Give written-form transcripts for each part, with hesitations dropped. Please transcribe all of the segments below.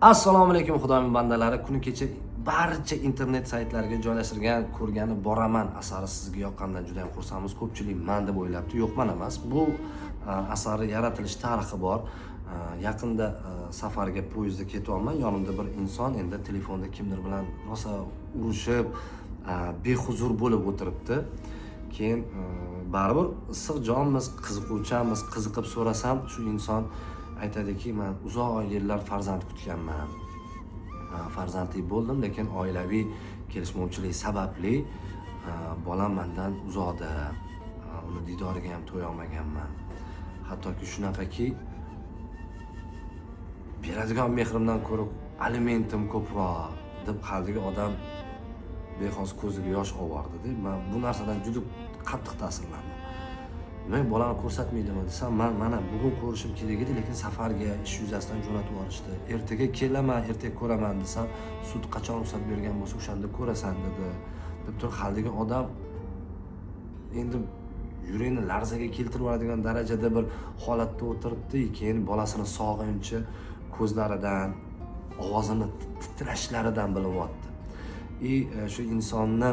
Assalomu alaykum xudoning bandalari. Kuni kecha barcha internet saytlariga joylashtirgan ko'rgani boraman asari sizga yoqqanidan juda ham xursandmiz. Ko'pchilik men deb o'ylabdi. Yo'q, men emas. Bu asari yaratilish tarixi bor. Yaqinda safarga poyezdda ketyapman. Yonimda bir inson endi telefonda kimdir bilan rosa urushib, behuzur bo'lib o'tiribdi. Keyin baribir issiq jonmiz, qiziquvchanmiz, qiziqib so'rasam, shu inson aytadiki, men uzoq yillar farzand kutganman. Farzandli bo'ldim, lekin oilaviy kelishmovchilik sababli bolam mendan uzoqda. Uni didoriga ham to'ya olmaganman. Hattoki shunaqaki beradigan mehrimdan ko'ra alimentim ko'proq deb qalbiga odam bexos ko'ziga yosh olvardi. Men bu narsadan juda qattiq ta'sirlandim. Men bolani ko'rsatmaydimi desam, mana bugun ko'rishim kerak edi, lekin safarga ish yuzasidan jo'natib yuborishdi. Ertaga kelaman, ertaga ko'raman desam, sud qachon ruxsat bergan bo'lsa, o'shanda ko'rasan dedi. Deb turib qalbiga odam endi yurakni larzaga keltirib yuboradigan darajada bir holatda o'tiribdi. Keyin bolasini sog'inchi ko'zlaridan, ovozini titrashlaridan bilinyapti. Shu insonni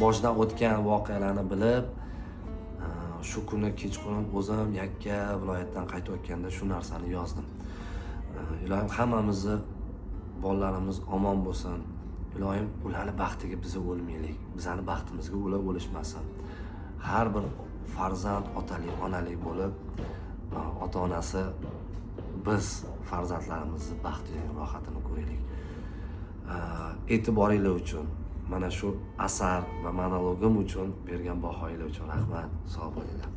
boshidan o'tgan voqealarni bilib, shu kuni kechqurun o'zim yakka viloyatdan qaytayotganda shu narsani yozdim. Ilohim hammamizni bolalarimiz omon bo'lsin. Ilohim ularni baxtiga biz o'lmaylik. Bizani baxtimizga ular o'lishmasin. Har bir farzand otalik, onalik bo'lib, ota-onasi biz farzandlarimizni baxtiga rohatini ko'raylik. E'tiboringiz uchun, mana shu asar va monologim uchun bergan bahoyingiz uchun rahmat. Sog' bo'linglar.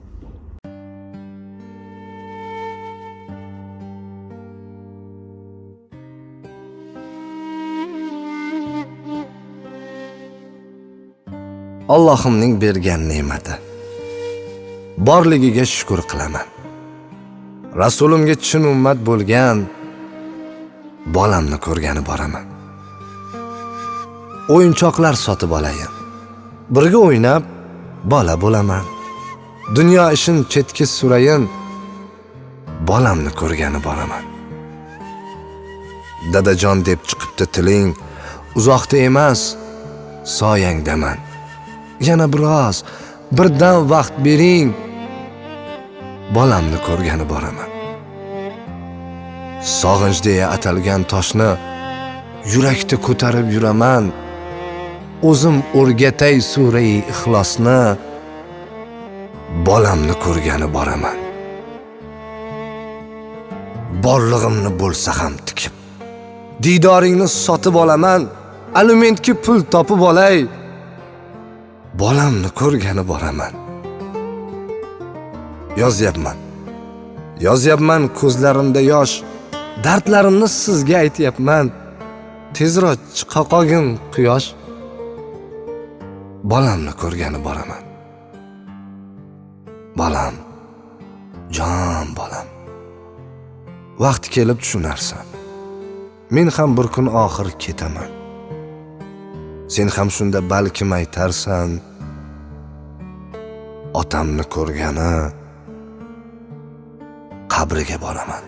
Allohimning bergan ne'mati. Borligiga shukr qilaman. Rasulimga chin ummat bo'lgan bolamni ko'rgani boraman. O'yinchoqlar sotib olayin. Birga o'ynab bola bo'laman. Dunyo ishin chetga surayin. Bolamni ko'rgani boraman. Dadajon deb chiqibdi tiling, uzoqda emas, soyangdaman. Yana biroz, birdan vaqt bering. Bolamni ko'rgani boraman. Sog'inch deya atalgan toshni yurakda ko'tarib yuraman. O'zim o'rgatay surai ixlosni, bolamni ko'rgani boraman. Borlig'imni bo'lsa ham tikib, didoringni sotib olaman. Alimentga pul topib olay, bolamni ko'rgani boraman. Yozyapman ko'zlarimda yosh, dardlarimni sizga aytyapman. Tezroq chiqa qolgin quyosh, bolamni ko'rgani boraman. Bolam, jon bolam. Vaqt kelib tushunarsan. Men ham bir kun oxir ketaman. Sen ham shunda balkim aytarsan, otamni ko'rgani qabriga boraman.